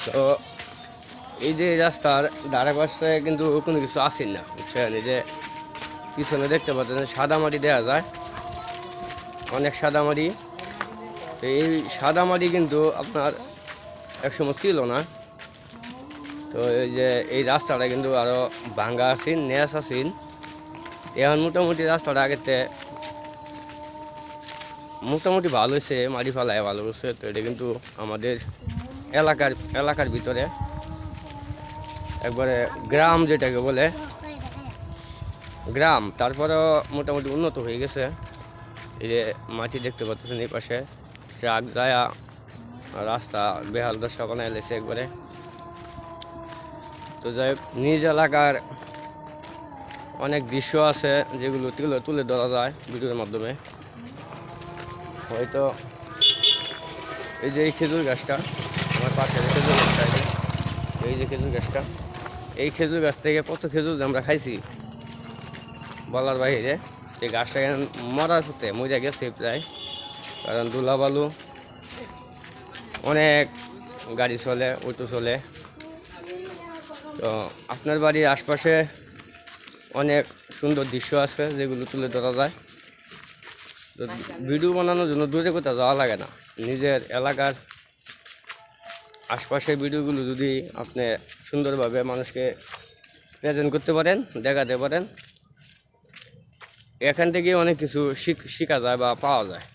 তো এই যে রাস্তার ধারে পাশে কিন্তু কোনো কিছু আসেন না, বুঝছেন? এই যে পিছনে দেখতে পাচ্ছেন সাদা মাটি দেওয়া যায়, অনেক সাদা মাটি। তো এই সাদা মাটি কিন্তু আপনার একসময় ছিল না। তো এই যে এই রাস্তাটা কিন্তু আরও ভাঙ্গা আছেন, নেস আছেন। এখন মোটামুটি রাস্তাটা আগেতে মোটামুটি ভালো হয়েছে, মাটি ফালায় ভালো হয়েছে। তো এটা কিন্তু আমাদের এলাকার ভিতরে একবারে গ্রাম যেটাকে বলে গ্রাম, তারপরেও মোটামুটি উন্নত হয়ে গেছে। এই যে মাটি দেখতে পাচ্ছেন এই পাশে ট্রাক যায়, রাস্তা বেহাল দশা বানায় লেছে একবারে। তো যাই হোক, নিজ এলাকার অনেক দৃশ্য আছে যেগুলো তুলে ধরা যায় ভিডিওর মাধ্যমে। হয়তো এই যে এই খেজুর গাছটা আমার পাশে, খেজুর গাছটা এই যে খেজুর গাছটা, এই খেজুর গাছ থেকে কত খেজুর আমরা খাইছি বলার বাইরে। এই গাছটা মরার পথে মরে গেছে প্রায়, কারণ ধুলাবালু অনেক গাড়ি চলে, অটো চলে। তো আপনার বাড়ির আশপাশে অনেক সুন্দর দৃশ্য আছে যেগুলো তুলে ধরা যায়। তো ভিডিও বানানোর জন্য দূরে কোথাও যাওয়া লাগে না, নিজের এলাকার আশপাশের ভিডিওগুলো যদি আপনি সুন্দরভাবে মানুষকে প্রেজেন্ট করতে পারেন, দেখাতে পারেন, এখান থেকে অনেক কিছু শেখা যায় বা পাওয়া যায়।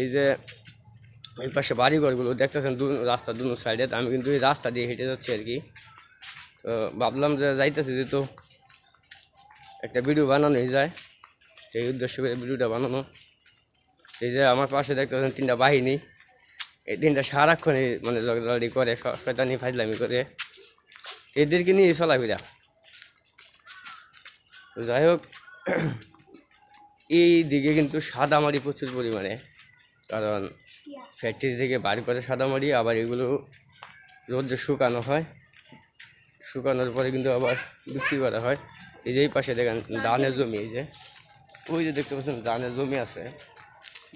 এই যে এই পাশে বাড়িঘরগুলো দেখতেছেন রাস্তা দুনো সাইডে, আমি কিন্তু এই রাস্তা দিয়ে হেঁটে যাচ্ছি আর কি। তো ভাবলাম যে যাইতেছি যেহেতু একটা ভিডিও বানানোই যায়, সেই উদ্দেশ্য করে ভিডিওটা বানানো। এই যে আমার পাশে দেখতেছেন তিনটা বাহিনী, এই তিনটা সারাক্ষণই মানে ঝগড়াঝাড়ি করে, শয়তানি ফাজলামি করে, এদেরকে নিয়ে চলাফেরা। তো যাই হোক, এই দিকে কিন্তু সাদামাটি প্রচুর পরিমাণে, কারণ ফ্যাক্টরি থেকে বার করে সাদামাটি, আবার এগুলো রোদে শুকানো হয়, শুকানোর পরে কিন্তু আবার বিক্রি করা হয়। এই যে এই পাশে দেখেন ধানের জমি, এই যে ওই যে দেখতে পাচ্ছেন ধানের জমি আছে,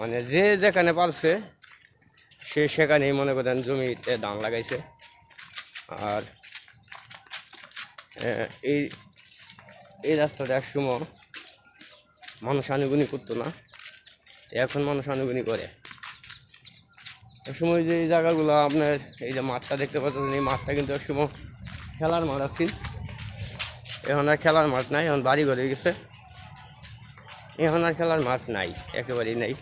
মানে যে যেখানে পারছে সে সেখানেই মনে করেন জমিতে ধান লাগাইছে। আর এই এই রাস্তাটা একসময় মানুষ আনুগুনি করতো না, এখন মানুষ আনুগুনি করে। একসময় যে এই জায়গাগুলো আপনার এই যে মাঠটা দেখতে পাচ্ছেন, এই মাঠটা কিন্তু একসময় খেলার মাঠ আছে, এখন আর খেলার মাঠ নাই, এখন বাড়ি ঘরে গেছে, এখন আর খেলার মাঠ নাই, একেবারেই নাই,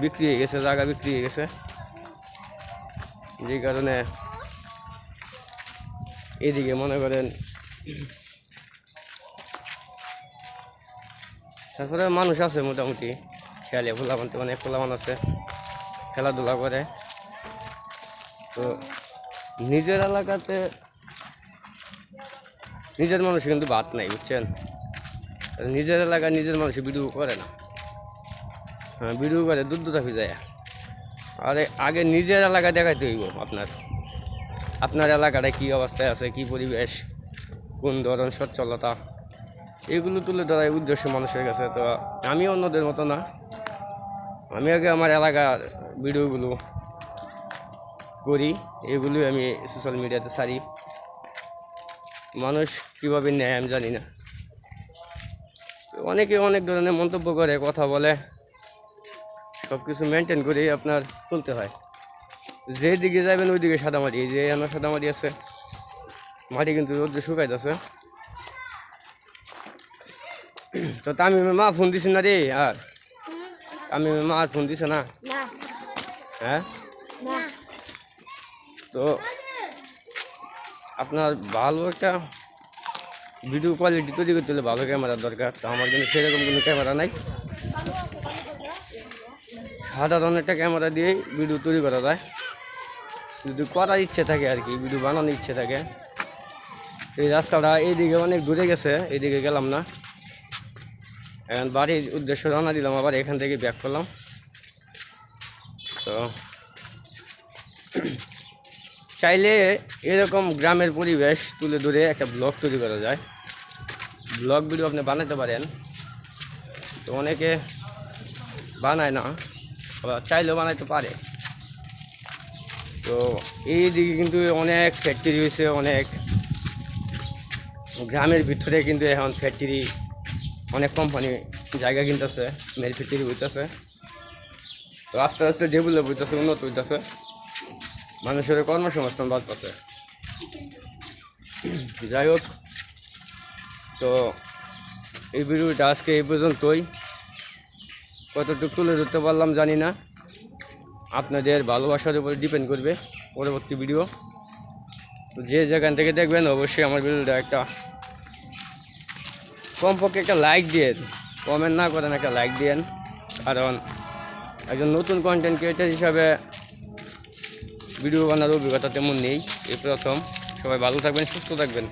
বিক্রি হয়ে গেছে, জায়গা বিক্রি হয়ে গেছে। যে কারণে এদিকে মনে করেন, তারপরে মানুষ আছে মোটামুটি খেলে, অনেক পোলাপান আছে, খেলাধুলা করে। তো নিজের এলাকাতে নিজের মানুষ কিন্তু বাদ নাই, বুঝছেন? নিজের এলাকায় নিজের মানুষ ভিডিও করে না, হ্যাঁ ভিডিও করে দূর দূরাফি যায়। আরে আগে নিজের এলাকায় দেখাইতে হইব আপনার এলাকাটা কী অবস্থায় আছে, কি পরিবেশ, কোন ধরনের সচ্ছলতা, এগুলো তুলে ধরার উদ্দেশ্য মানুষের কাছে। তো আমি অন্যদের মতো না, আমি আগে আমার এলাকার ভিডিওগুলো করি, এগুলোই আমি সোশ্যাল মিডিয়াতে ছাড়ি। মানুষ কীভাবে নেয় আমি জানি না, অনেকে অনেক ধরনের মন্তব্য করে, কথা বলে, সব কিছু মেনটেন করেই আপনার চলতে হয়। যেদিকে যাবেন ওইদিকে সাদামাটি, এই যে আমার সাদামাটি আছে, মাটি কিন্তু রোদ্রে শুকাইতেছে। তো তামিমের মা ফোন দিছে না রে? আর তামিমের মা ফোন দিছে না? হ্যাঁ, তো আপনার ভালো একটা ভিডিও কোয়ালিটি তৈরি করতে হলে ভালো ক্যামেরার দরকার। তো আমার কিন্তু সেরকম কোনো ক্যামেরা নাই, সাধারণ একটা ক্যামেরা দিয়েই ভিডিও তৈরি করা যায়, যদি করার ইচ্ছে থাকে আর কি, ভিডিও বানানোর ইচ্ছে থাকে। এই রাস্তাটা এইদিকে অনেক দূরে গেছে, এইদিকে গেলাম না, এখন বাড়ির উদ্দেশ্যে রওনা দিলাম, আবার এখান থেকে ব্যাক করলাম। তো চাইলে এরকম গ্রামের পরিবেশ তুলে ধরে একটা ব্লগ তৈরি করা যায়, ব্লগ ভিডিও আপনি বানাতে পারেন। তো অনেকে বানায় না, আবার চাইলেও বানাইতে পারে। তো তো এইদিকে কিন্তু অনেক ফ্যাক্টরি হয়েছে, অনেক গ্রামের ভিতরে কিন্তু এখন ফ্যাক্টরি, অনেক কোম্পানি জায়গা কিনতেছে, মেল ফ্যাক্টরি হইতেছে। তো আস্তে আস্তে ডেভেলপ হইতেছে, উন্নত হইতেছে, মানুষের কর্মসংস্থান বাড়তেছে। যাই হোক, তো এই ভিডিওটা আজকে এই পর্যন্তই। কতটুকু তুলে ধরতে পারলাম জানি না, আপনাদের ভালোবাসার উপরে ডিপেন্ড করবে পরবর্তী ভিডিও। তো যে যেখান থেকে দেখবেন অবশ্যই আমার ভিডিওটা একটা কমপক্ষে একটা লাইক দিয়েন, কমেন্ট না করেন একটা লাইক দিয়েন, কারণ একজন নতুন কন্টেন্ট ক্রিয়েটার হিসাবে ভিডিও বানানোর অভিজ্ঞতা তেমন নেই, এই প্রথম। সবাই ভালো থাকবেন, সুস্থ থাকবেন।